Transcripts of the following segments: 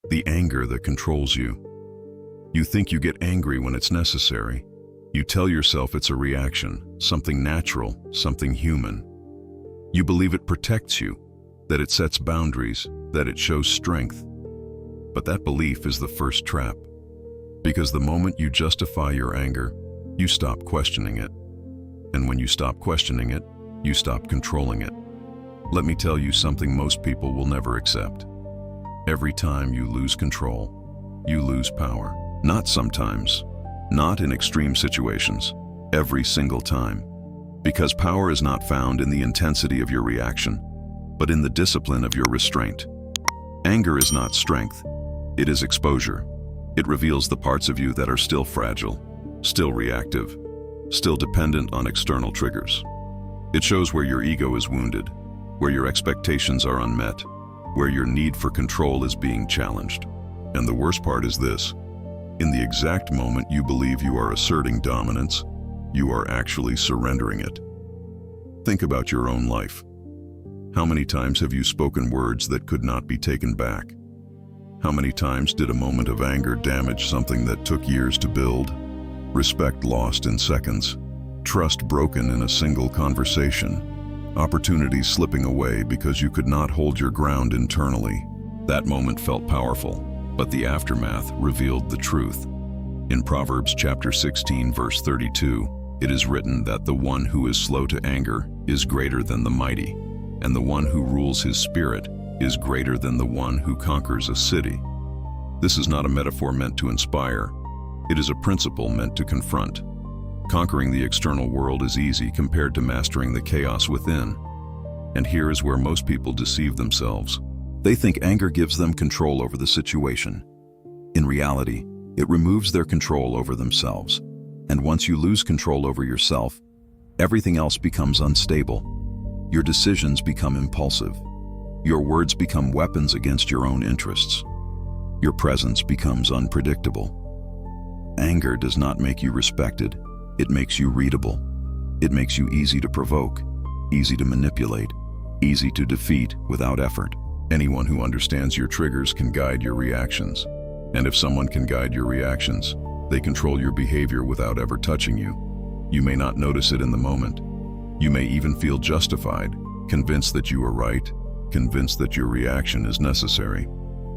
the anger that controls you. You think you get angry when it's necessary. You tell yourself it's a reaction, something natural, something human. You believe it protects you, that it sets boundaries, that it shows strength. But that belief is the first trap. Because the moment you justify your anger, you stop questioning it. And when you stop questioning it, you stop controlling it. Let me tell you something most people will never accept. Every time you lose control, you lose power. Not sometimes, not in extreme situations, every single time. Because power is not found in the intensity of your reaction, but in the discipline of your restraint. Anger is not strength, it is exposure. It reveals the parts of you that are still fragile, still reactive, still dependent on external triggers. It shows where your ego is wounded, where your expectations are unmet, where your need for control is being challenged. And the worst part is this: in the exact moment you believe you are asserting dominance, you are actually surrendering it. Think about your own life. How many times have you spoken words that could not be taken back? How many times did a moment of anger damage something that took years to build? Respect lost in seconds, trust broken in a single conversation, opportunities slipping away because you could not hold your ground internally. That moment felt powerful, but the aftermath revealed the truth. In Proverbs chapter 16, verse 32, it is written that the one who is slow to anger is greater than the mighty, and the one who rules his spirit is greater than the one who conquers a city. This is not a metaphor meant to inspire. It is a principle meant to confront. Conquering the external world is easy compared to mastering the chaos within. And here is where most people deceive themselves. They think anger gives them control over the situation. In reality, it removes their control over themselves. And once you lose control over yourself, everything else becomes unstable. Your decisions become impulsive. Your words become weapons against your own interests. Your presence becomes unpredictable. Anger does not make you respected. It makes you readable. It makes you easy to provoke, easy to manipulate, easy to defeat without effort. Anyone who understands your triggers can guide your reactions. And if someone can guide your reactions, they control your behavior without ever touching you. You may not notice it in the moment. You may even feel justified, convinced that you are right, convinced that your reaction is necessary.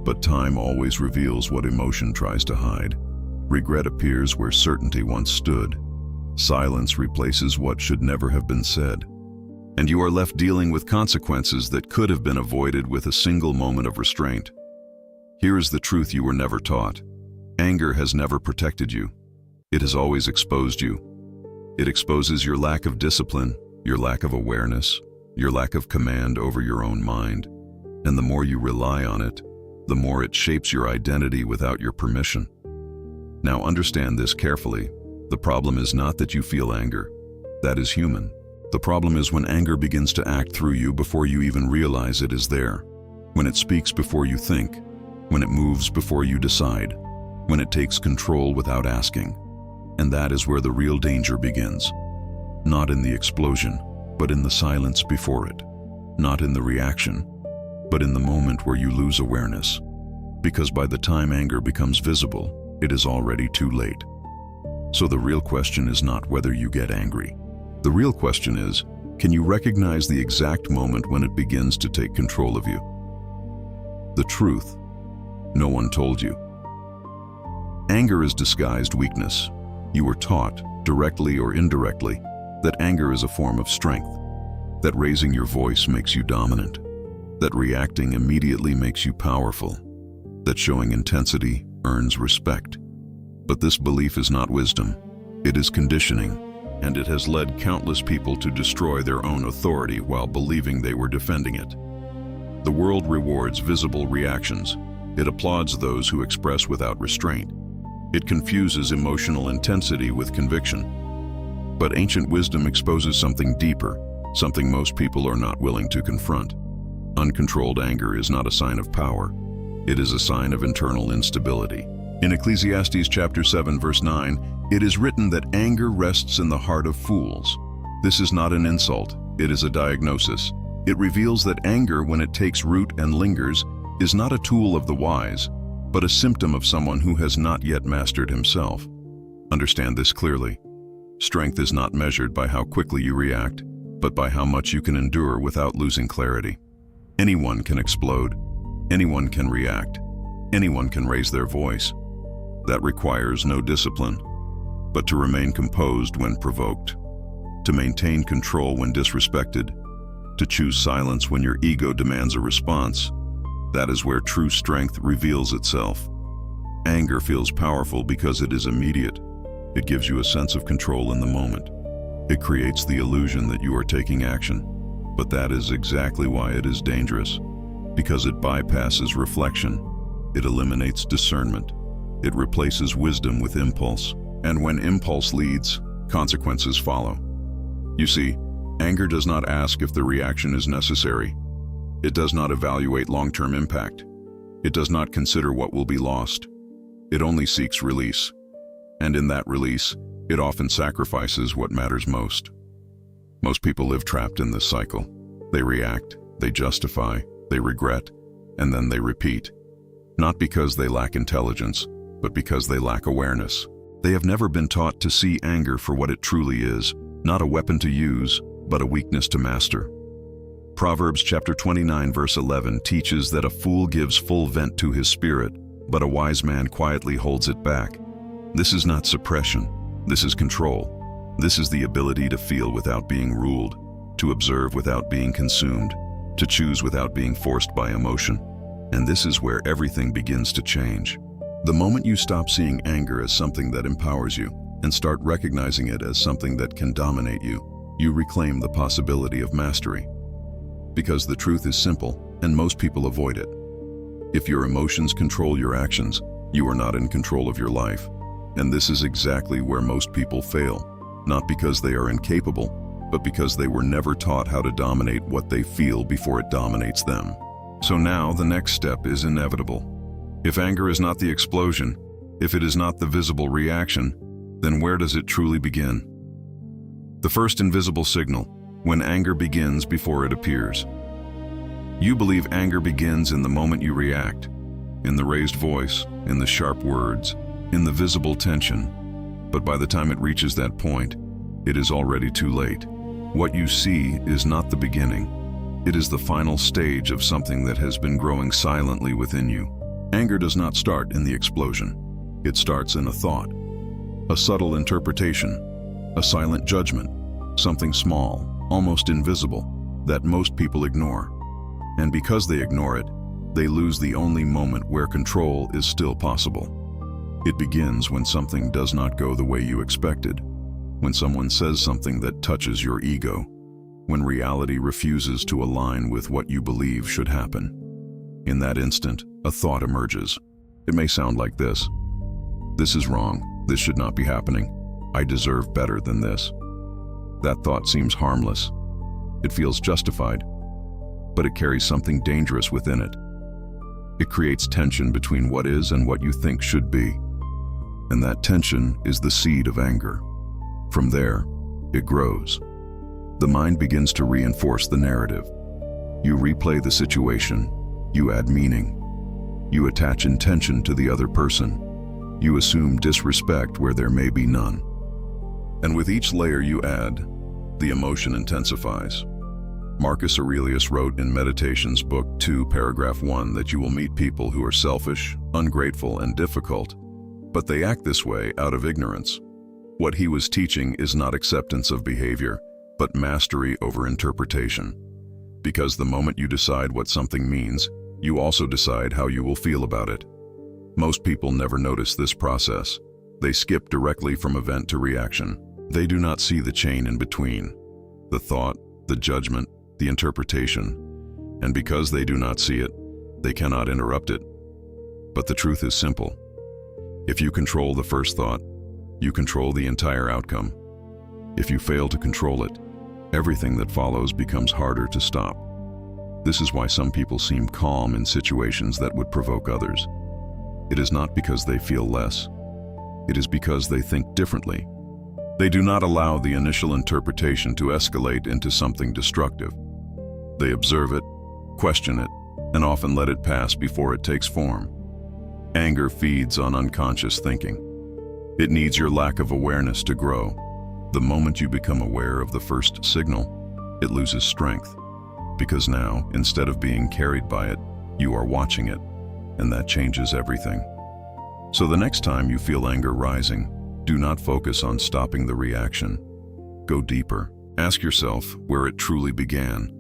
But time always reveals what emotion tries to hide. Regret appears where certainty once stood. Silence replaces what should never have been said. And you are left dealing with consequences that could have been avoided with a single moment of restraint. Here is the truth you were never taught. Anger has never protected you. It has always exposed you. It exposes your lack of discipline, your lack of awareness, your lack of command over your own mind. And the more you rely on it, the more it shapes your identity without your permission. Now understand this carefully. The problem is not that you feel anger. That is human. The problem is when anger begins to act through you before you even realize it is there. When it speaks before you think. When it moves before you decide. When it takes control without asking. And that is where the real danger begins. Not in the explosion, but in the silence before it. Not in the reaction, but in the moment where you lose awareness. Because by the time anger becomes visible, it is already too late. So the real question is not whether you get angry. The real question is, can you recognize the exact moment when it begins to take control of you? The truth, no one told you. Anger is disguised weakness. You were taught, directly or indirectly, that anger is a form of strength, that raising your voice makes you dominant, that reacting immediately makes you powerful, that showing intensity earns respect. But this belief is not wisdom, it is conditioning, and it has led countless people to destroy their own authority while believing they were defending it. The world rewards visible reactions. It applauds those who express without restraint. It confuses emotional intensity with conviction. But ancient wisdom exposes something deeper, something most people are not willing to confront. Uncontrolled anger is not a sign of power. It is a sign of internal instability. In Ecclesiastes chapter 7, verse 9, it is written that anger rests in the heart of fools. This is not an insult, it is a diagnosis. It reveals that anger, when it takes root and lingers, is not a tool of the wise, but a symptom of someone who has not yet mastered himself. Understand this clearly. Strength is not measured by how quickly you react, but by how much you can endure without losing clarity. Anyone can explode. Anyone can react. Anyone can raise their voice. That requires no discipline, but to remain composed when provoked, to maintain control when disrespected, to choose silence when your ego demands a response. That is where true strength reveals itself. Anger feels powerful because it is immediate. It gives you a sense of control in the moment. It creates the illusion that you are taking action. But that is exactly why it is dangerous. Because it bypasses reflection. It eliminates discernment. It replaces wisdom with impulse. And when impulse leads, consequences follow. You see, anger does not ask if the reaction is necessary. It does not evaluate long-term impact. It does not consider what will be lost. It only seeks release. And in that release, it often sacrifices what matters most. Most people live trapped in this cycle. They react, they justify, they regret, and then they repeat. Not because they lack intelligence, but because they lack awareness. They have never been taught to see anger for what it truly is, not a weapon to use, but a weakness to master. Proverbs chapter 29 verse 11 teaches that a fool gives full vent to his spirit, but a wise man quietly holds it back. This is not suppression. This is control. This is the ability to feel without being ruled, to observe without being consumed, to choose without being forced by emotion. And this is where everything begins to change. The moment you stop seeing anger as something that empowers you and start recognizing it as something that can dominate you, you reclaim the possibility of mastery. Because the truth is simple, and most people avoid it. If your emotions control your actions, you are not in control of your life. And this is exactly where most people fail. Not because they are incapable, but because they were never taught how to dominate what they feel before it dominates them. So now the next step is inevitable. If anger is not the explosion, if it is not the visible reaction, then where does it truly begin? The first invisible signal, when anger begins before it appears. You believe anger begins in the moment you react, in the raised voice, in the sharp words, in the visible tension. But by the time it reaches that point, it is already too late. What you see is not the beginning. It is the final stage of something that has been growing silently within you. Anger does not start in the explosion. It starts in a thought, a subtle interpretation, a silent judgment, something small, almost invisible, that most people ignore. And because they ignore it, they lose the only moment where control is still possible. It begins when something does not go the way you expected, when someone says something that touches your ego, when reality refuses to align with what you believe should happen. In that instant, a thought emerges. It may sound like this: "This is wrong. This should not be happening. I deserve better than this." That thought seems harmless. It feels justified, but it carries something dangerous within it. It creates tension between what is and what you think should be. And that tension is the seed of anger. From there, it grows. The mind begins to reinforce the narrative. You replay the situation. You add meaning. You attach intention to the other person. You assume disrespect where there may be none. And with each layer you add, the emotion intensifies. Marcus Aurelius wrote in Meditations, Book 2, Paragraph 1, that you will meet people who are selfish, ungrateful, and difficult, but they act this way out of ignorance. What he was teaching is not acceptance of behavior, but mastery over interpretation. Because the moment you decide what something means, you also decide how you will feel about it. Most people never notice this process. They skip directly from event to reaction. They do not see the chain in between, the thought, the judgment, the interpretation. And because they do not see it, they cannot interrupt it. But the truth is simple. If you control the first thought, you control the entire outcome. If you fail to control it, everything that follows becomes harder to stop. This is why some people seem calm in situations that would provoke others. It is not because they feel less. It is because they think differently. They do not allow the initial interpretation to escalate into something destructive. They observe it, question it, and often let it pass before it takes form. Anger feeds on unconscious thinking. It needs your lack of awareness to grow. The moment you become aware of the first signal, it loses strength. Because now, instead of being carried by it, you are watching it, and that changes everything. So the next time you feel anger rising, do not focus on stopping the reaction. Go deeper. Ask yourself where it truly began.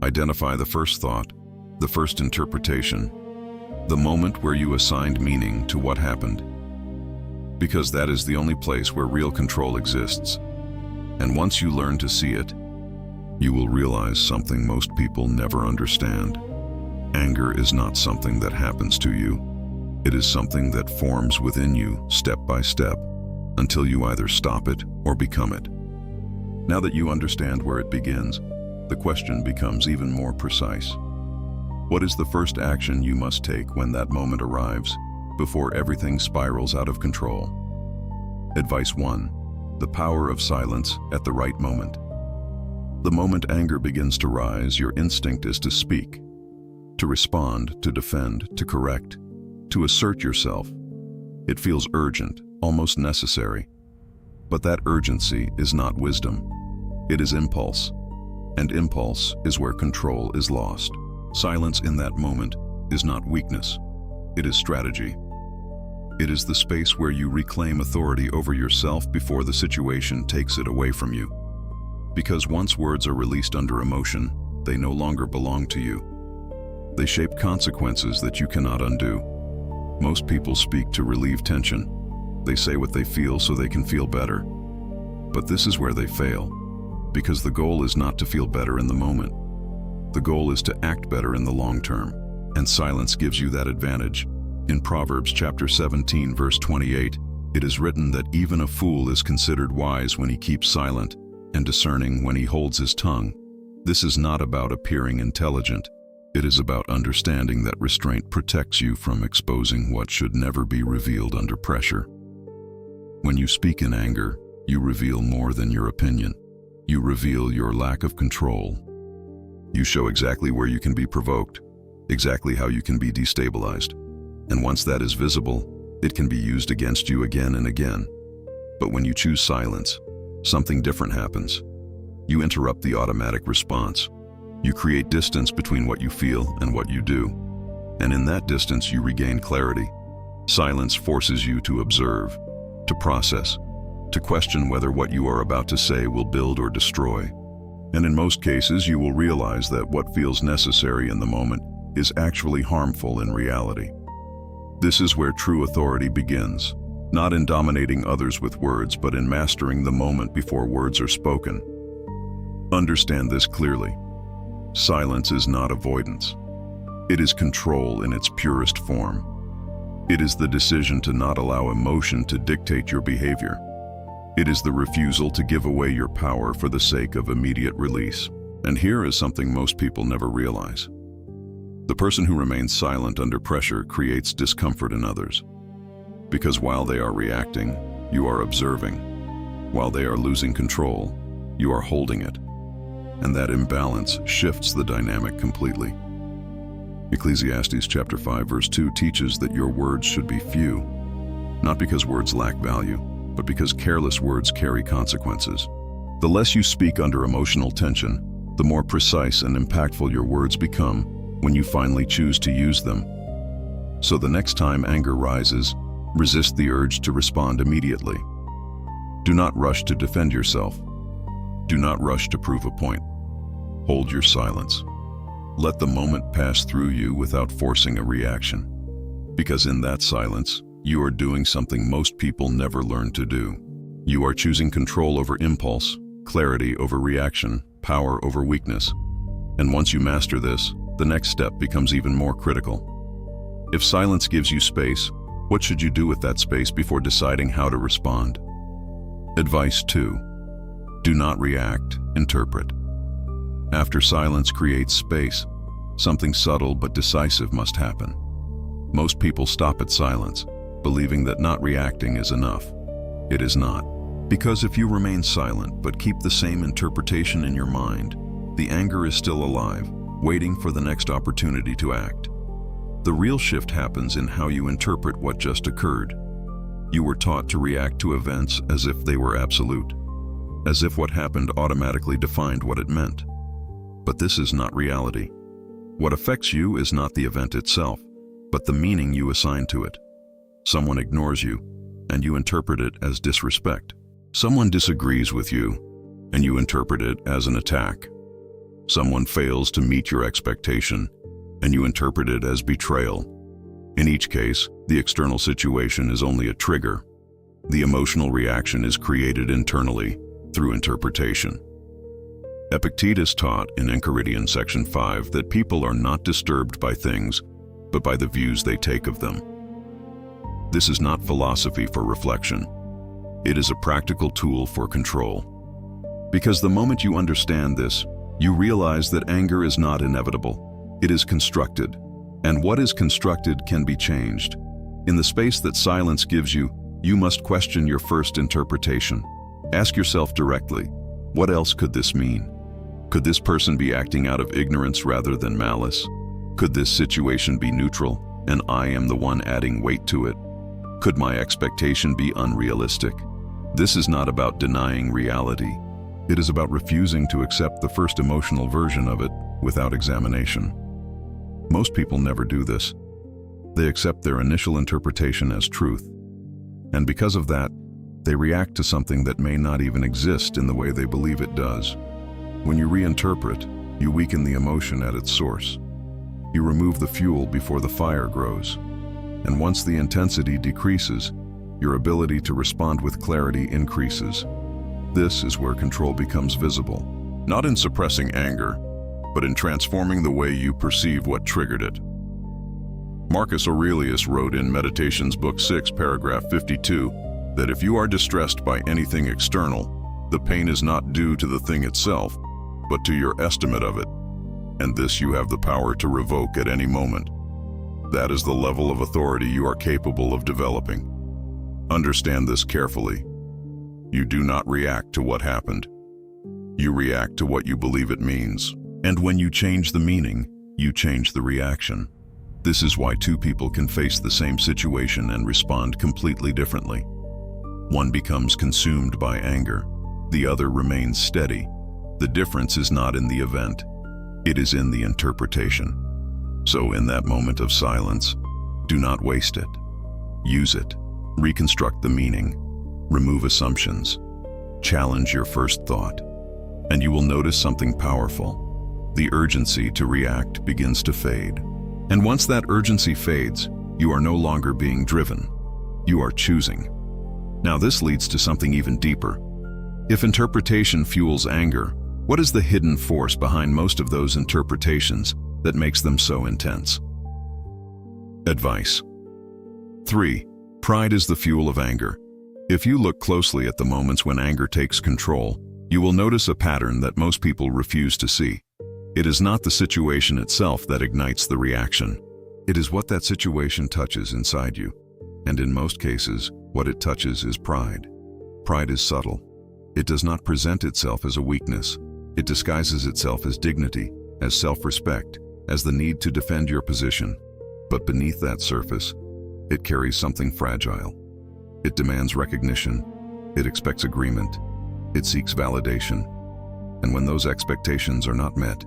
Identify the first thought, the first interpretation, the moment where you assigned meaning to what happened. Because that is the only place where real control exists. And once you learn to see it, you will realize something most people never understand. Anger is not something that happens to you. It is something that forms within you step by step until you either stop it or become it. Now that you understand where it begins, the question becomes even more precise. What is the first action you must take when that moment arrives, before everything spirals out of control? Advice 1. The power of silence at the right moment. The moment anger begins to rise, your instinct is to speak, to respond, to defend, to correct, to assert yourself. It feels urgent, almost necessary. But that urgency is not wisdom. It is impulse. And impulse is where control is lost. Silence in that moment is not weakness. It is strategy. It is the space where you reclaim authority over yourself before the situation takes it away from you. Because once words are released under emotion, they no longer belong to you. They shape consequences that you cannot undo. Most people speak to relieve tension. They say what they feel so they can feel better. But this is where they fail, because the goal is not to feel better in the moment. The goal is to act better in the long term, and silence gives you that advantage. In Proverbs chapter 17, verse 28, it is written that even a fool is considered wise when he keeps silent, and discerning when he holds his tongue. This is not about appearing intelligent. It is about understanding that restraint protects you from exposing what should never be revealed under pressure. When you speak in anger, you reveal more than your opinion. You reveal your lack of control. You show exactly where you can be provoked, exactly how you can be destabilized. And once that is visible, it can be used against you again and again. But when you choose silence, something different happens. You interrupt the automatic response. You create distance between what you feel and what you do. And in that distance, you regain clarity. Silence forces you to observe, to process, to question whether what you are about to say will build or destroy. And in most cases, you will realize that what feels necessary in the moment is actually harmful in reality. This is where true authority begins, not in dominating others with words, but in mastering the moment before words are spoken. Understand this clearly. Silence is not avoidance. It is control in its purest form. It is the decision to not allow emotion to dictate your behavior. It is the refusal to give away your power for the sake of immediate release. And here is something most people never realize. The person who remains silent under pressure creates discomfort in others. Because while they are reacting, you are observing. While they are losing control, you are holding it. And that imbalance shifts the dynamic completely. Ecclesiastes chapter 5 verse 2 teaches that your words should be few, not because words lack value, but because careless words carry consequences. The less you speak under emotional tension, the more precise and impactful your words become when you finally choose to use them. So the next time anger rises, resist the urge to respond immediately. Do not rush to defend yourself. Do not rush to prove a point. Hold your silence. Let the moment pass through you without forcing a reaction. Because in that silence, you are doing something most people never learn to do. You are choosing control over impulse, clarity over reaction, power over weakness. And once you master this, the next step becomes even more critical. If silence gives you space, what should you do with that space before deciding how to respond? Advice 2. Do not react, interpret. After silence creates space, something subtle but decisive must happen. Most people stop at silence, believing that not reacting is enough. It is not. Because if you remain silent but keep the same interpretation in your mind, the anger is still alive, waiting for the next opportunity to act. The real shift happens in how you interpret what just occurred. You were taught to react to events as if they were absolute, as if what happened automatically defined what it meant. But this is not reality. What affects you is not the event itself, but the meaning you assign to it. Someone ignores you, and you interpret it as disrespect. Someone disagrees with you, and you interpret it as an attack. Someone fails to meet your expectation, and you interpret it as betrayal. In each case, the external situation is only a trigger. The emotional reaction is created internally through interpretation. Epictetus taught in Enchiridion section 5 that people are not disturbed by things, but by the views they take of them. This is not philosophy for reflection. It is a practical tool for control. Because the moment you understand this, you realize that anger is not inevitable. It is constructed, and what is constructed can be changed. In the space that silence gives you, you must question your first interpretation. Ask yourself directly, what else could this mean? Could this person be acting out of ignorance rather than malice? Could this situation be neutral, and I am the one adding weight to it? Could my expectation be unrealistic? This is not about denying reality. It is about refusing to accept the first emotional version of it without examination. Most people never do this. They accept their initial interpretation as truth. And because of that, they react to something that may not even exist in the way they believe it does. When you reinterpret, you weaken the emotion at its source. You remove the fuel before the fire grows. And once the intensity decreases, your ability to respond with clarity increases. This is where control becomes visible, not in suppressing anger, but in transforming the way you perceive what triggered it. Marcus Aurelius wrote in Meditations Book 6, paragraph 52, that if you are distressed by anything external, the pain is not due to the thing itself, but to your estimate of it, and this you have the power to revoke at any moment. That is the level of authority you are capable of developing. Understand this carefully. You do not react to what happened. You react to what you believe it means. And when you change the meaning, you change the reaction. This is why two people can face the same situation and respond completely differently. One becomes consumed by anger. The other remains steady. The difference is not in the event. It is in the interpretation. So in that moment of silence, do not waste it. Use it. Reconstruct the meaning. Remove assumptions. Challenge your first thought. And you will notice something powerful. The urgency to react begins to fade. And once that urgency fades, you are no longer being driven. You are choosing. Now this leads to something even deeper. If interpretation fuels anger, what is the hidden force behind most of those interpretations that makes them so intense? Advice. 3. Pride is the fuel of anger. If you look closely at the moments when anger takes control, you will notice a pattern that most people refuse to see. It is not the situation itself that ignites the reaction. It is what that situation touches inside you. And in most cases, what it touches is pride. Pride is subtle. It does not present itself as a weakness. It disguises itself as dignity, as self-respect, as the need to defend your position. But beneath that surface, it carries something fragile. It demands recognition. It expects agreement. It seeks validation. And when those expectations are not met,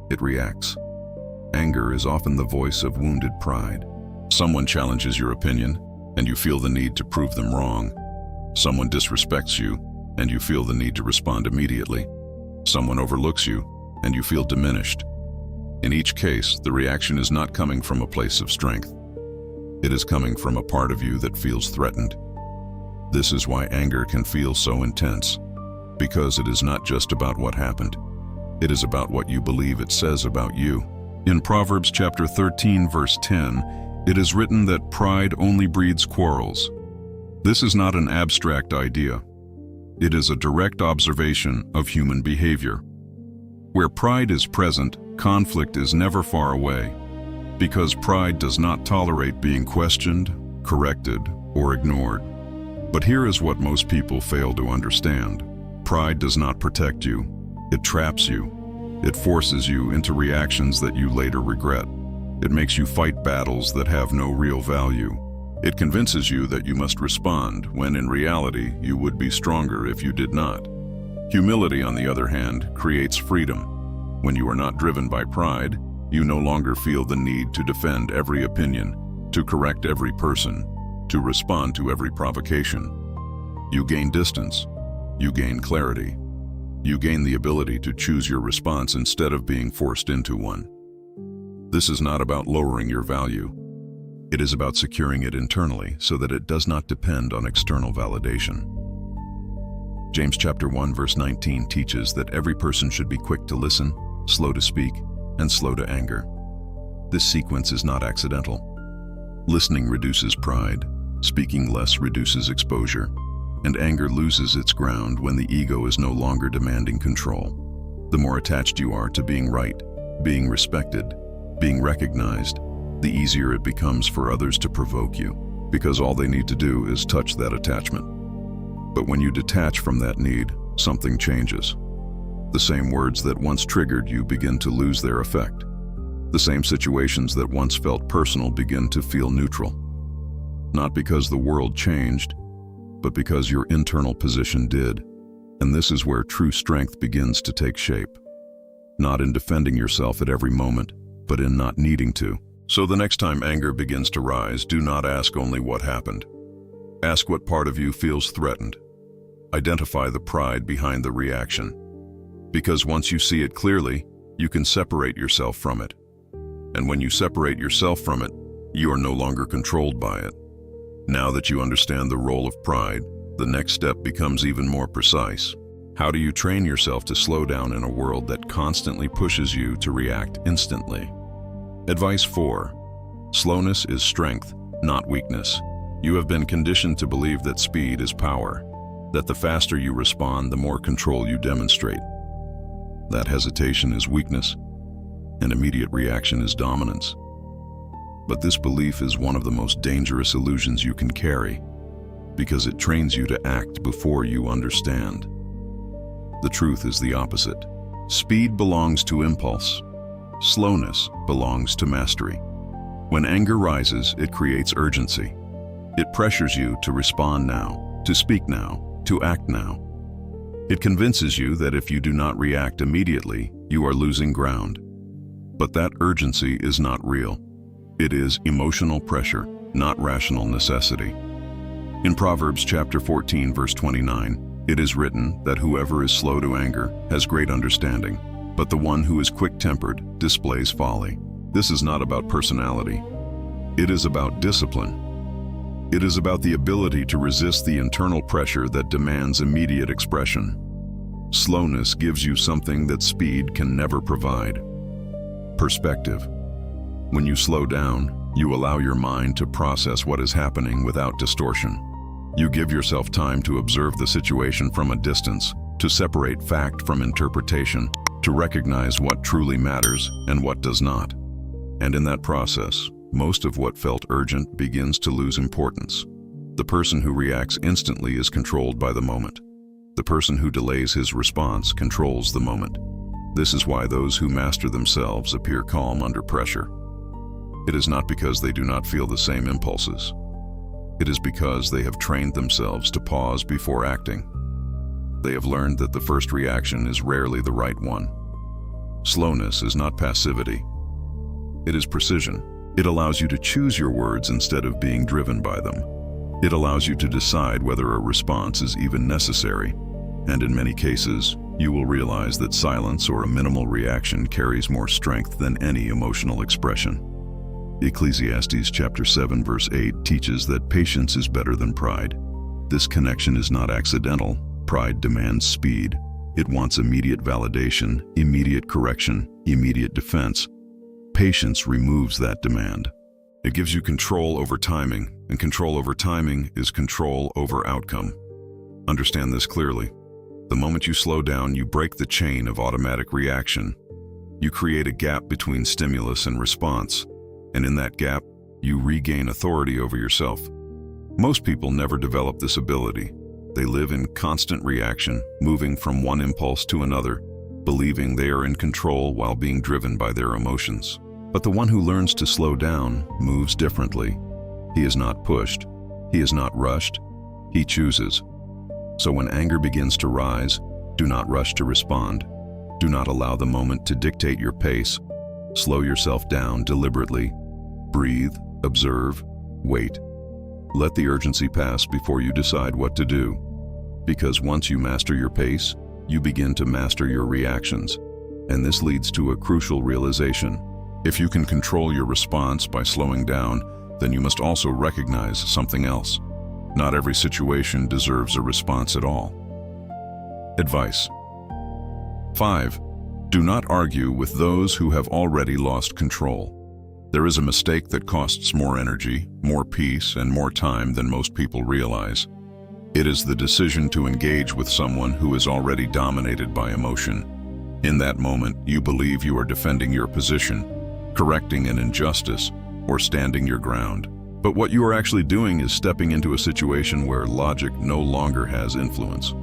it reacts. Anger is often the voice of wounded pride. Someone challenges your opinion, and you feel the need to prove them wrong. Someone disrespects you, and you feel the need to respond immediately. Someone overlooks you, and you feel diminished. In each case, the reaction is not coming from a place of strength. It is coming from a part of you that feels threatened. This is why anger can feel so intense, because it is not just about what happened. It is about what you believe it says about you. In Proverbs chapter 13, verse 10, it is written that pride only breeds quarrels. This is not an abstract idea. It is a direct observation of human behavior. Where pride is present, conflict is never far away, because pride does not tolerate being questioned, corrected, or ignored. But here is what most people fail to understand. Pride does not protect you. It traps you. It forces you into reactions that you later regret. It makes you fight battles that have no real value. It convinces you that you must respond, when in reality you would be stronger if you did not. Humility, on the other hand, creates freedom. When you are not driven by pride, you no longer feel the need to defend every opinion, to correct every person, to respond to every provocation. You gain distance. You gain clarity. You gain the ability to choose your response instead of being forced into one. This is not about lowering your value. It is about securing it internally so that it does not depend on external validation. James chapter 1 verse 19 teaches that every person should be quick to listen, slow to speak, and slow to anger. This sequence is not accidental. Listening reduces pride, speaking less reduces exposure, and anger loses its ground when the ego is no longer demanding control. The more attached you are to being right, being respected, being recognized, the easier it becomes for others to provoke you, because all they need to do is touch that attachment. But when you detach from that need, something changes. The same words that once triggered you begin to lose their effect. The same situations that once felt personal begin to feel neutral. Not because the world changed, but because your internal position did. And this is where true strength begins to take shape. Not in defending yourself at every moment, but in not needing to. So the next time anger begins to rise, do not ask only what happened. Ask what part of you feels threatened. Identify the pride behind the reaction. Because once you see it clearly, you can separate yourself from it. And when you separate yourself from it, you are no longer controlled by it. Now that you understand the role of pride, the next step becomes even more precise. How do you train yourself to slow down in a world that constantly pushes you to react instantly? Advice 4. Slowness is strength, not weakness. You have been conditioned to believe that speed is power, that the faster you respond, the more control you demonstrate. That hesitation is weakness, and immediate reaction is dominance. But this belief is one of the most dangerous illusions you can carry, because it trains you to act before you understand. The truth is the opposite. Speed belongs to impulse. Slowness belongs to mastery. When anger rises, it creates urgency. It pressures you to respond now, to speak now, to act now. It convinces you that if you do not react immediately, you are losing ground. But that urgency is not real. It is emotional pressure, not rational necessity. In Proverbs chapter 14, verse 29, it is written that whoever is slow to anger has great understanding, but the one who is quick-tempered displays folly. This is not about personality. It is about discipline. It is about the ability to resist the internal pressure that demands immediate expression. Slowness gives you something that speed can never provide: perspective. When you slow down, you allow your mind to process what is happening without distortion. You give yourself time to observe the situation from a distance, to separate fact from interpretation, to recognize what truly matters and what does not. And in that process, most of what felt urgent begins to lose importance. The person who reacts instantly is controlled by the moment. The person who delays his response controls the moment. This is why those who master themselves appear calm under pressure. It is not because they do not feel the same impulses. It is because they have trained themselves to pause before acting. They have learned that the first reaction is rarely the right one. Slowness is not passivity. It is precision. It allows you to choose your words instead of being driven by them. It allows you to decide whether a response is even necessary. And in many cases, you will realize that silence or a minimal reaction carries more strength than any emotional expression. Ecclesiastes chapter 7 verse 8 teaches that patience is better than pride. This connection is not accidental. Pride demands speed. It wants immediate validation, immediate correction, immediate defense. Patience removes that demand. It gives you control over timing, and control over timing is control over outcome. Understand this clearly. The moment you slow down, you break the chain of automatic reaction. You create a gap between stimulus and response, and in that gap, you regain authority over yourself. Most people never develop this ability. They live in constant reaction, moving from one impulse to another, believing they are in control while being driven by their emotions. But the one who learns to slow down moves differently. He is not pushed. He is not rushed. He chooses. So when anger begins to rise, do not rush to respond. Do not allow the moment to dictate your pace. Slow yourself down deliberately. Breathe, observe, wait. Let the urgency pass before you decide what to do. Because once you master your pace, you begin to master your reactions. And this leads to a crucial realization. If you can control your response by slowing down, then you must also recognize something else. Not every situation deserves a response at all. Advice. 5. Do not argue with those who have already lost control. There is a mistake that costs more energy, more peace, and more time than most people realize. It is the decision to engage with someone who is already dominated by emotion. In that moment, you believe you are defending your position, correcting an injustice, or standing your ground. But what you are actually doing is stepping into a situation where logic no longer has influence.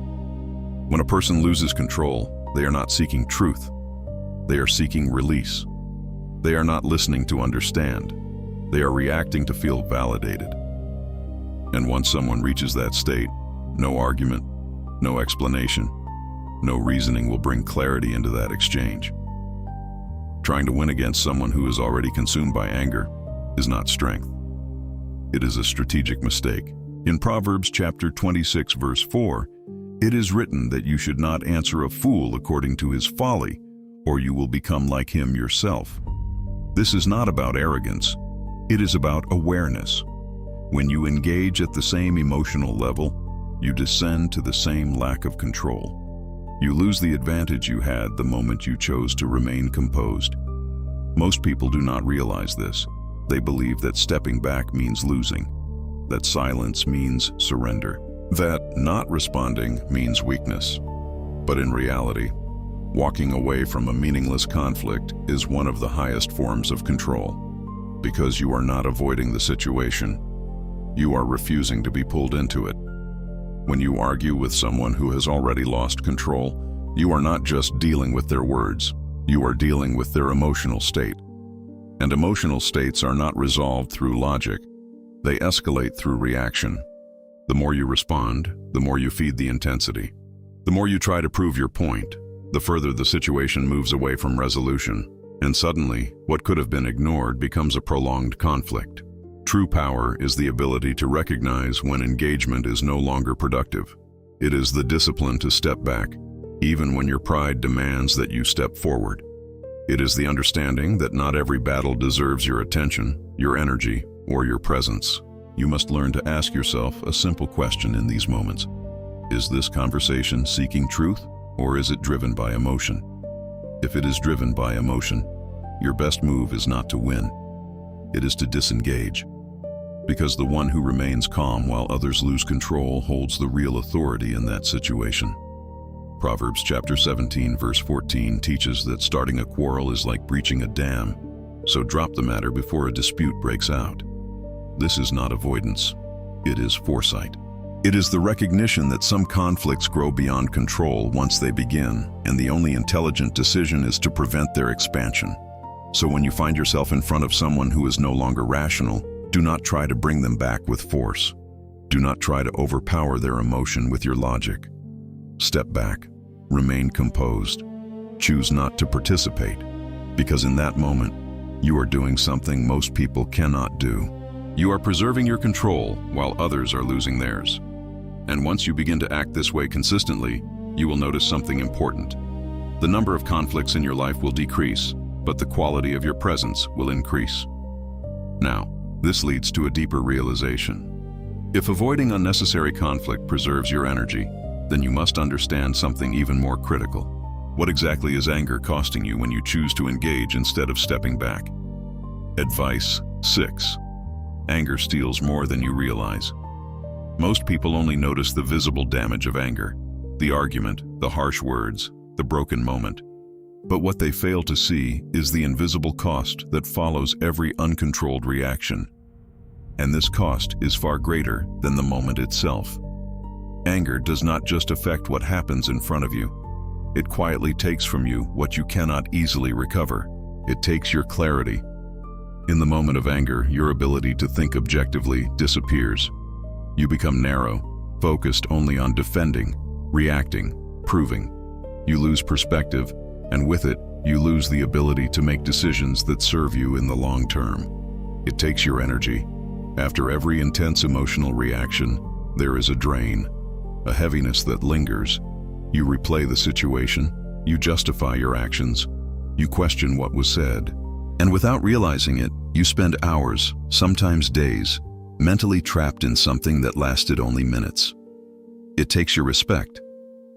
When a person loses control, they are not seeking truth. They are seeking release. They are not listening to understand. They are reacting to feel validated. And once someone reaches that state, no argument, no explanation, no reasoning will bring clarity into that exchange. Trying to win against someone who is already consumed by anger is not strength. It is a strategic mistake. In Proverbs chapter 26, verse 4, it is written that you should not answer a fool according to his folly, or you will become like him yourself. This is not about arrogance. It is about awareness. When you engage at the same emotional level, you descend to the same lack of control. You lose the advantage you had the moment you chose to remain composed. Most people do not realize this. They believe that stepping back means losing, that silence means surrender, that not responding means weakness. But in reality, walking away from a meaningless conflict is one of the highest forms of control. Because you are not avoiding the situation, you are refusing to be pulled into it. When you argue with someone who has already lost control, you are not just dealing with their words, you are dealing with their emotional state. And emotional states are not resolved through logic. They escalate through reaction. The more you respond, the more you feed the intensity. The more you try to prove your point, the further the situation moves away from resolution. And suddenly, what could have been ignored becomes a prolonged conflict. True power is the ability to recognize when engagement is no longer productive. It is the discipline to step back, even when your pride demands that you step forward. It is the understanding that not every battle deserves your attention, your energy, or your presence. You must learn to ask yourself a simple question in these moments. Is this conversation seeking truth, or is it driven by emotion? If it is driven by emotion, your best move is not to win. It is to disengage. Because the one who remains calm while others lose control holds the real authority in that situation. Proverbs chapter 17, verse 14 teaches that starting a quarrel is like breaching a dam, so drop the matter before a dispute breaks out. This is not avoidance. It is foresight. It is the recognition that some conflicts grow beyond control once they begin, and the only intelligent decision is to prevent their expansion. So when you find yourself in front of someone who is no longer rational, do not try to bring them back with force. Do not try to overpower their emotion with your logic. Step back, remain composed, choose not to participate, because in that moment, you are doing something most people cannot do. You are preserving your control while others are losing theirs. And once you begin to act this way consistently, you will notice something important. The number of conflicts in your life will decrease, but the quality of your presence will increase. Now, this leads to a deeper realization. If avoiding unnecessary conflict preserves your energy, then you must understand something even more critical. What exactly is anger costing you when you choose to engage instead of stepping back? Advice 6. Anger steals more than you realize. Most people only notice the visible damage of anger, the argument, the harsh words, the broken moment. But what they fail to see is the invisible cost that follows every uncontrolled reaction. And this cost is far greater than the moment itself. Anger does not just affect what happens in front of you. It quietly takes from you what you cannot easily recover. It takes your clarity, In the moment of anger, your ability to think objectively disappears. You become narrow, focused only on defending, reacting, proving. You lose perspective, and with it, you lose the ability to make decisions that serve you in the long term. It takes your energy. After every intense emotional reaction, there is a drain, a heaviness that lingers. You replay the situation, you justify your actions, you question what was said. And without realizing it, you spend hours, sometimes days, mentally trapped in something that lasted only minutes. It takes your respect.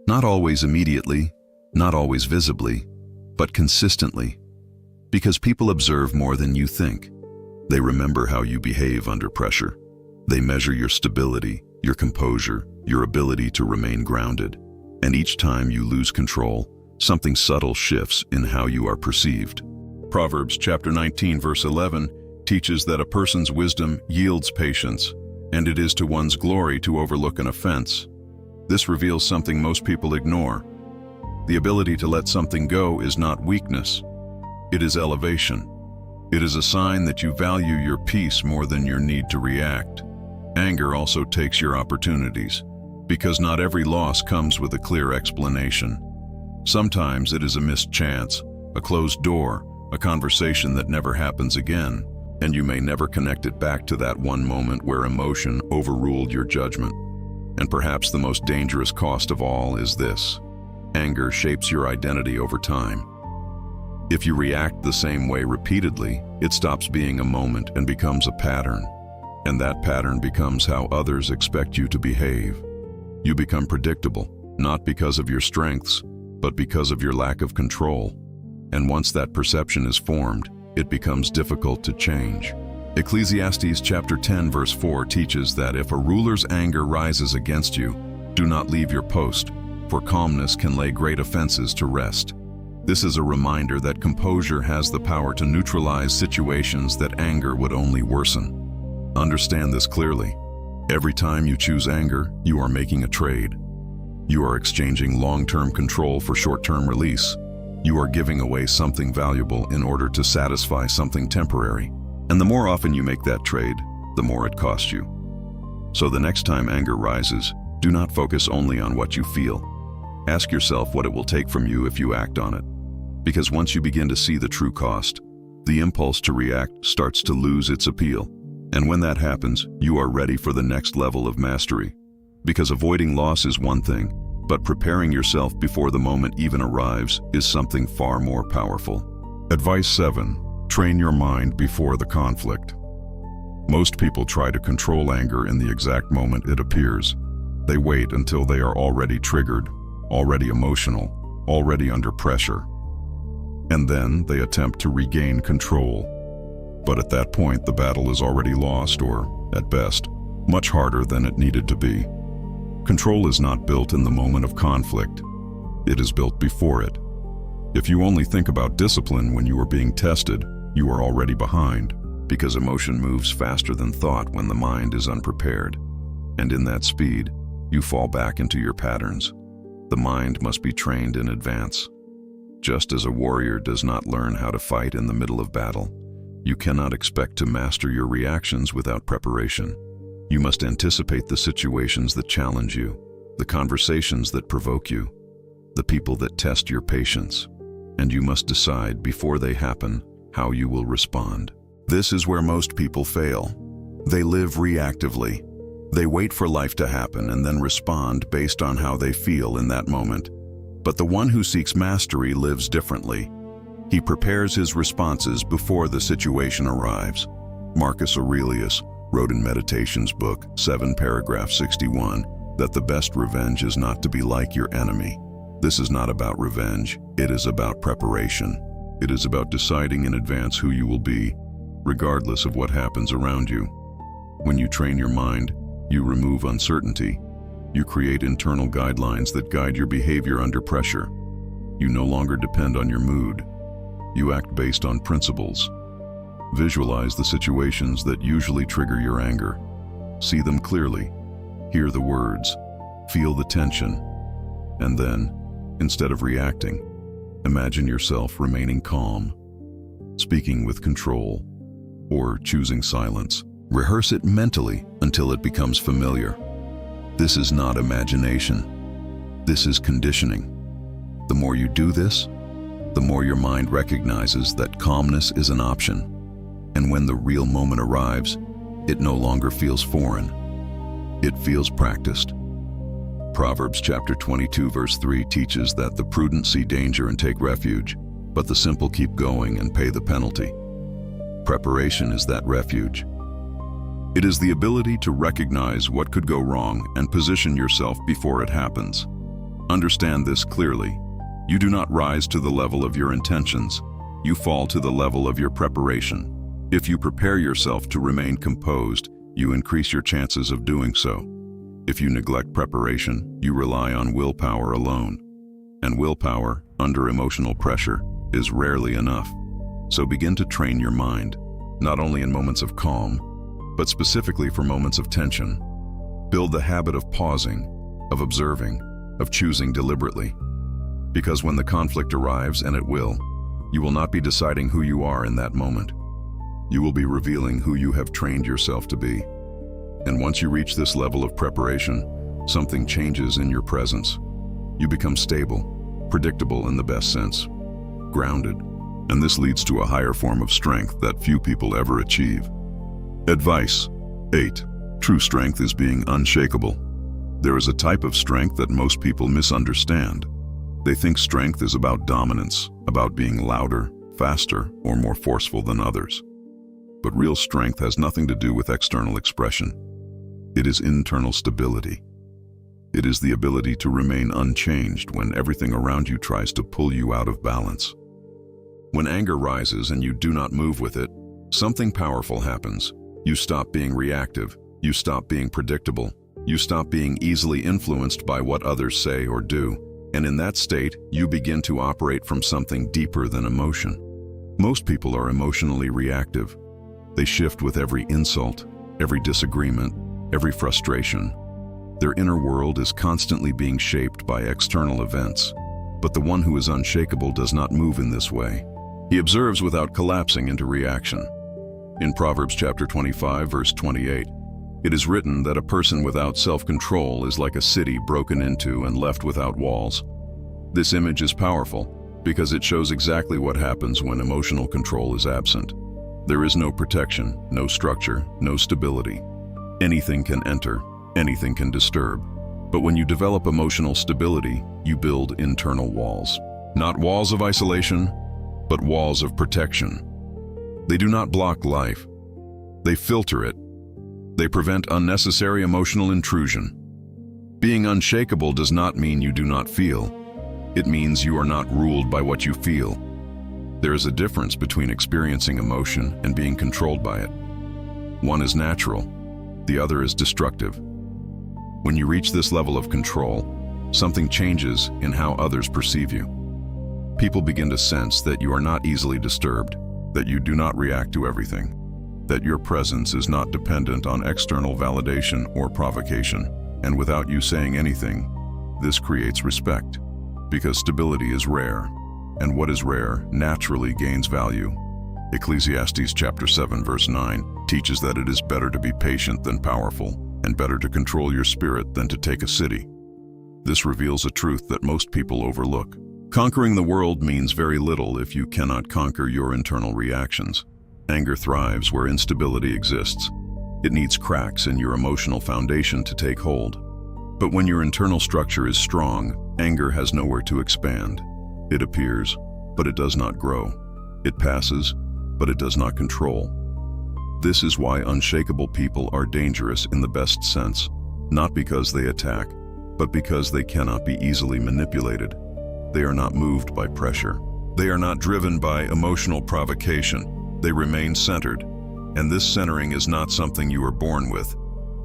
Not always immediately, not always visibly, but consistently. Because people observe more than you think. They remember how you behave under pressure. They measure your stability, your composure, your ability to remain grounded. And each time you lose control, something subtle shifts in how you are perceived. Proverbs chapter 19 verse 11 teaches that a person's wisdom yields patience, and it is to one's glory to overlook an offense. This reveals something most people ignore. The ability to let something go is not weakness. It is elevation. It is a sign that you value your peace more than your need to react. Anger also takes your opportunities, because not every loss comes with a clear explanation. Sometimes it is a missed chance, a closed door, a conversation that never happens again, and you may never connect it back to that one moment where emotion overruled your judgment. And perhaps the most dangerous cost of all is this: anger shapes your identity over time. If you react the same way repeatedly, it stops being a moment and becomes a pattern. And that pattern becomes how others expect you to behave. You become predictable, not because of your strengths, but because of your lack of control. And once that perception is formed, it becomes difficult to change. Ecclesiastes chapter 10 verse 4 teaches that if a ruler's anger rises against you, do not leave your post, for calmness can lay great offenses to rest. This is a reminder that composure has the power to neutralize situations that anger would only worsen. Understand this clearly. Every time you choose anger, you are making a trade. You are exchanging long-term control for short-term release. You are giving away something valuable in order to satisfy something temporary. And the more often you make that trade, the more it costs you. So the next time anger rises, do not focus only on what you feel. Ask yourself what it will take from you if you act on it. Because once you begin to see the true cost, the impulse to react starts to lose its appeal. And when that happens, you are ready for the next level of mastery. Because avoiding loss is one thing, but preparing yourself before the moment even arrives is something far more powerful. Advice 7. Train your mind before the conflict. Most people try to control anger in the exact moment it appears. They wait until they are already triggered, already emotional, already under pressure. And then they attempt to regain control. But at that point, the battle is already lost, or, at best, much harder than it needed to be. Control is not built in the moment of conflict. It is built before it. If you only think about discipline when you are being tested, you are already behind, because emotion moves faster than thought when the mind is unprepared. And in that speed, you fall back into your patterns. The mind must be trained in advance. Just as a warrior does not learn how to fight in the middle of battle, you cannot expect to master your reactions without preparation. You must anticipate the situations that challenge you, the conversations that provoke you, the people that test your patience, and you must decide before they happen how you will respond. This is where most people fail. They live reactively. They wait for life to happen and then respond based on how they feel in that moment. But the one who seeks mastery lives differently. He prepares his responses before the situation arrives. Marcus Aurelius wrote in Meditations book 7 paragraph 61 that the best revenge is not to be like your enemy. This is not about revenge, it is about preparation. It is about deciding in advance who you will be, regardless of what happens around you. When you train your mind, you remove uncertainty. You create internal guidelines that guide your behavior under pressure. You no longer depend on your mood. You act based on principles. Visualize the situations that usually trigger your anger. See them clearly. Hear the words. Feel the tension. And then, instead of reacting, imagine yourself remaining calm, speaking with control, or choosing silence. Rehearse it mentally until it becomes familiar. This is not imagination. This is conditioning. The more you do this, the more your mind recognizes that calmness is an option. And when the real moment arrives, it no longer feels foreign. It feels practiced. Proverbs chapter 22 verse 3 teaches that the prudent see danger and take refuge, but the simple keep going and pay the penalty. Preparation is that refuge. It is the ability to recognize what could go wrong and position yourself before it happens. Understand this clearly. You do not rise to the level of your intentions. You fall to the level of your preparation. If you prepare yourself to remain composed, you increase your chances of doing so. If you neglect preparation, you rely on willpower alone. And willpower, under emotional pressure, is rarely enough. So begin to train your mind, not only in moments of calm, but specifically for moments of tension. Build the habit of pausing, of observing, of choosing deliberately. Because when the conflict arrives, and it will, you will not be deciding who you are in that moment. You will be revealing who you have trained yourself to be. And once you reach this level of preparation, something changes in your presence. You become stable, predictable in the best sense, grounded, and this leads to a higher form of strength that few people ever achieve. Advice 8. True strength is being unshakable. There is a type of strength that most people misunderstand. They think strength is about dominance, about being louder, faster, or more forceful than others. But real strength has nothing to do with external expression. It is internal stability. It is the ability to remain unchanged when everything around you tries to pull you out of balance. When anger rises and you do not move with it, something powerful happens. You stop being reactive. You stop being predictable. You stop being easily influenced by what others say or do. And in that state, you begin to operate from something deeper than emotion. Most people are emotionally reactive. They shift with every insult, every disagreement, every frustration. Their inner world is constantly being shaped by external events. But the one who is unshakable does not move in this way. He observes without collapsing into reaction. In Proverbs chapter 25, verse 28, it is written that a person without self-control is like a city broken into and left without walls. This image is powerful because it shows exactly what happens when emotional control is absent. There is no protection, no structure, no stability. Anything can enter, anything can disturb. But when you develop emotional stability, you build internal walls. Not walls of isolation, but walls of protection. They do not block life. They filter it. They prevent unnecessary emotional intrusion. Being unshakable does not mean you do not feel. It means you are not ruled by what you feel. There is a difference between experiencing emotion and being controlled by it. One is natural, the other is destructive. When you reach this level of control, something changes in how others perceive you. People begin to sense that you are not easily disturbed, that you do not react to everything, that your presence is not dependent on external validation or provocation. And without you saying anything, this creates respect, because stability is rare, and what is rare naturally gains value. Ecclesiastes chapter 7 verse 9 teaches that it is better to be patient than powerful, and better to control your spirit than to take a city. This reveals a truth that most people overlook. Conquering the world means very little if you cannot conquer your internal reactions. Anger thrives where instability exists. It needs cracks in your emotional foundation to take hold. But when your internal structure is strong, anger has nowhere to expand. It appears, but it does not grow. It passes, but it does not control. This is why unshakable people are dangerous in the best sense, not because they attack, but because they cannot be easily manipulated. They are not moved by pressure. They are not driven by emotional provocation. They remain centered. And this centering is not something you are born with.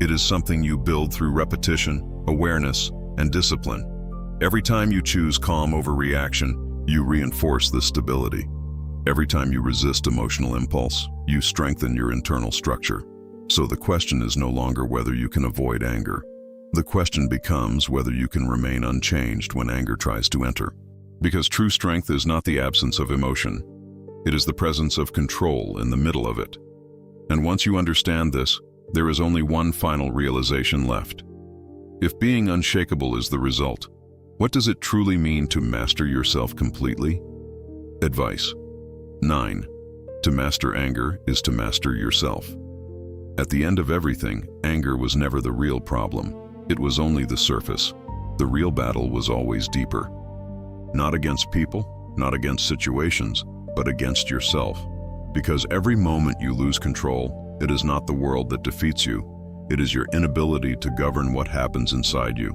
It is something you build through repetition, awareness, and discipline. Every time you choose calm over reaction, you reinforce this stability. Every time you resist emotional impulse, you strengthen your internal structure. So the question is no longer whether you can avoid anger. The question becomes whether you can remain unchanged when anger tries to enter. Because true strength is not the absence of emotion. It is the presence of control in the middle of it. And once you understand this, there is only one final realization left. If being unshakable is the result, what does it truly mean to master yourself completely? Advice 9. To master anger is to master yourself. At the end of everything, anger was never the real problem. It was only the surface. The real battle was always deeper. Not against people, not against situations, but against yourself. Because every moment you lose control, it is not the world that defeats you. It is your inability to govern what happens inside you.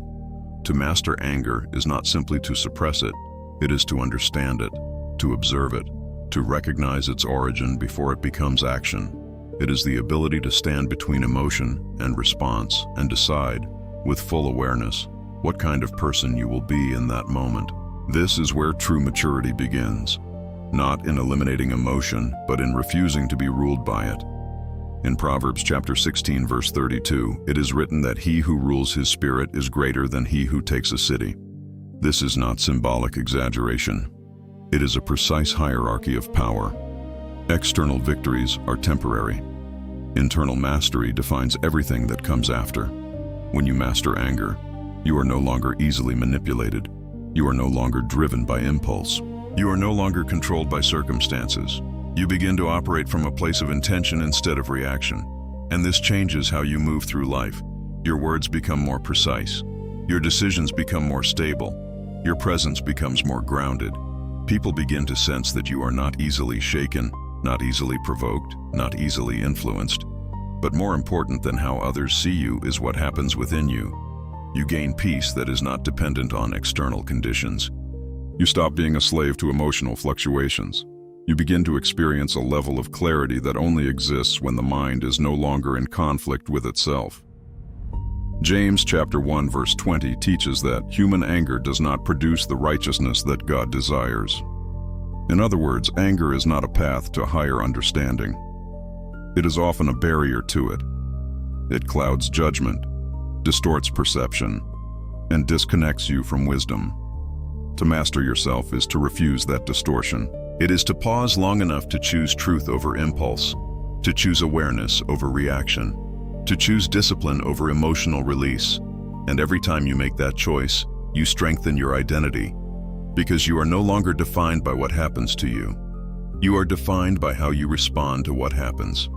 To master anger is not simply to suppress it. It is to understand it, to observe it, to recognize its origin before it becomes action. It is the ability to stand between emotion and response and decide, with full awareness, what kind of person you will be in that moment. This is where true maturity begins. Not in eliminating emotion, but in refusing to be ruled by it. In Proverbs chapter 16, verse 32, it is written that he who rules his spirit is greater than he who takes a city. This is not symbolic exaggeration. It is a precise hierarchy of power. External victories are temporary. Internal mastery defines everything that comes after. When you master anger, you are no longer easily manipulated. You are no longer driven by impulse. You are no longer controlled by circumstances. You begin to operate from a place of intention instead of reaction. And this changes how you move through life. Your words become more precise. Your decisions become more stable. Your presence becomes more grounded. People begin to sense that you are not easily shaken, not easily provoked, not easily influenced. But more important than how others see you is what happens within you. You gain peace that is not dependent on external conditions. You stop being a slave to emotional fluctuations. You begin to experience a level of clarity that only exists when the mind is no longer in conflict with itself. James chapter 1 verse 20 teaches that human anger does not produce the righteousness that God desires. In other words, anger is not a path to higher understanding. It is often a barrier to it. It clouds judgment, distorts perception, and disconnects you from wisdom. To master yourself is to refuse that distortion. It is to pause long enough to choose truth over impulse, to choose awareness over reaction, to choose discipline over emotional release. And every time you make that choice, you strengthen your identity, because you are no longer defined by what happens to you. You are defined by how you respond to what happens.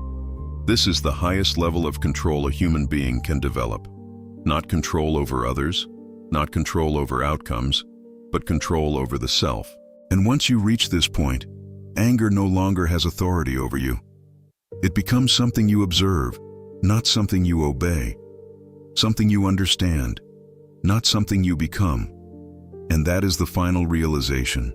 This is the highest level of control a human being can develop. Not control over others, not control over outcomes, but control over the self. And once you reach this point, anger no longer has authority over you. It becomes something you observe, not something you obey. Something you understand, not something you become. And that is the final realization.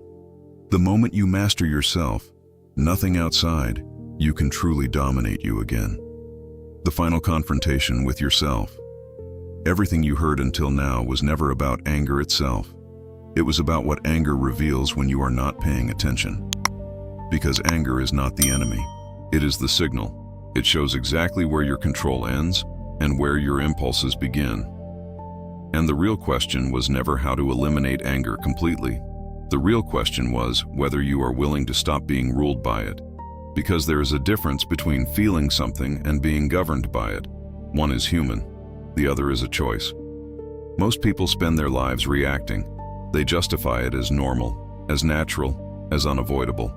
The moment you master yourself, nothing outside, you can truly dominate you again. The final confrontation with yourself. Everything you heard until now was never about anger itself. It was about what anger reveals when you are not paying attention. Because anger is not the enemy. It is the signal. It shows exactly where your control ends and where your impulses begin. And the real question was never how to eliminate anger completely. The real question was whether you are willing to stop being ruled by it. Because there is a difference between feeling something and being governed by it. One is human, the other is a choice. Most people spend their lives reacting. They justify it as normal, as natural, as unavoidable.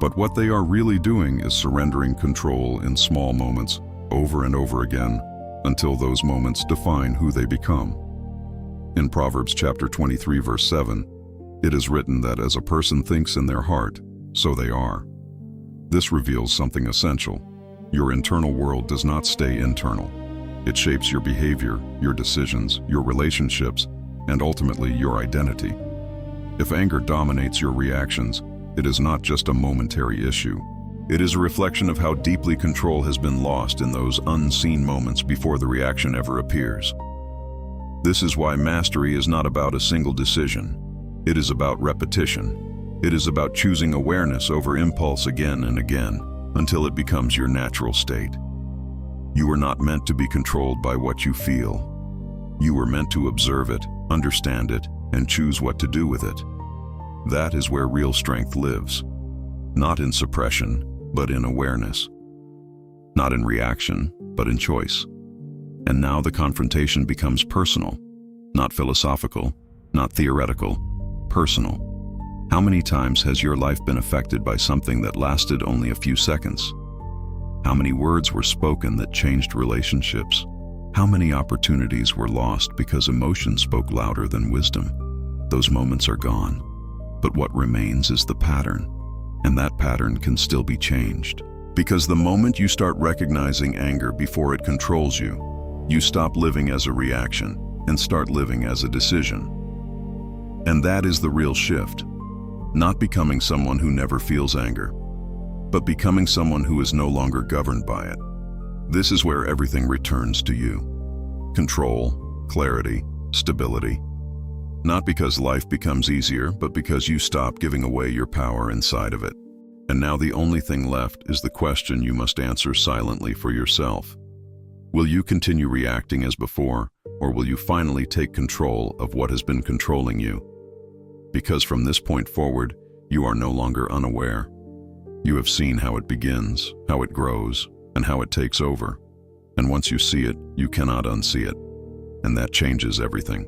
But what they are really doing is surrendering control in small moments, over and over again, until those moments define who they become. In Proverbs chapter 23 verse 7, it is written that as a person thinks in their heart, so they are. This reveals something essential. Your internal world does not stay internal. It shapes your behavior, your decisions, your relationships, and ultimately your identity. If anger dominates your reactions, it is not just a momentary issue. It is a reflection of how deeply control has been lost in those unseen moments before the reaction ever appears. This is why mastery is not about a single decision. It is about repetition. It is about choosing awareness over impulse again and again, until it becomes your natural state. You were not meant to be controlled by what you feel. You were meant to observe it, understand it, and choose what to do with it. That is where real strength lives. Not in suppression, but in awareness. not in reaction, but in choice. And now the confrontation becomes personal, not philosophical, not theoretical, personal. How many times has your life been affected by something that lasted only a few seconds? How many words were spoken that changed relationships? How many opportunities were lost because emotion spoke louder than wisdom? Those moments are gone, but what remains is the pattern, and that pattern can still be changed. Because the moment you start recognizing anger before it controls you, you stop living as a reaction and start living as a decision. And that is the real shift. Not becoming someone who never feels anger, but becoming someone who is no longer governed by it. This is where everything returns to you. Control, clarity, stability. Not because life becomes easier, but because you stop giving away your power inside of it. And now the only thing left is the question you must answer silently for yourself. Will you continue reacting as before, or will you finally take control of what has been controlling you? Because from this point forward, you are no longer unaware. You have seen how it begins, how it grows, and how it takes over. And once you see it, you cannot unsee it. And that changes everything.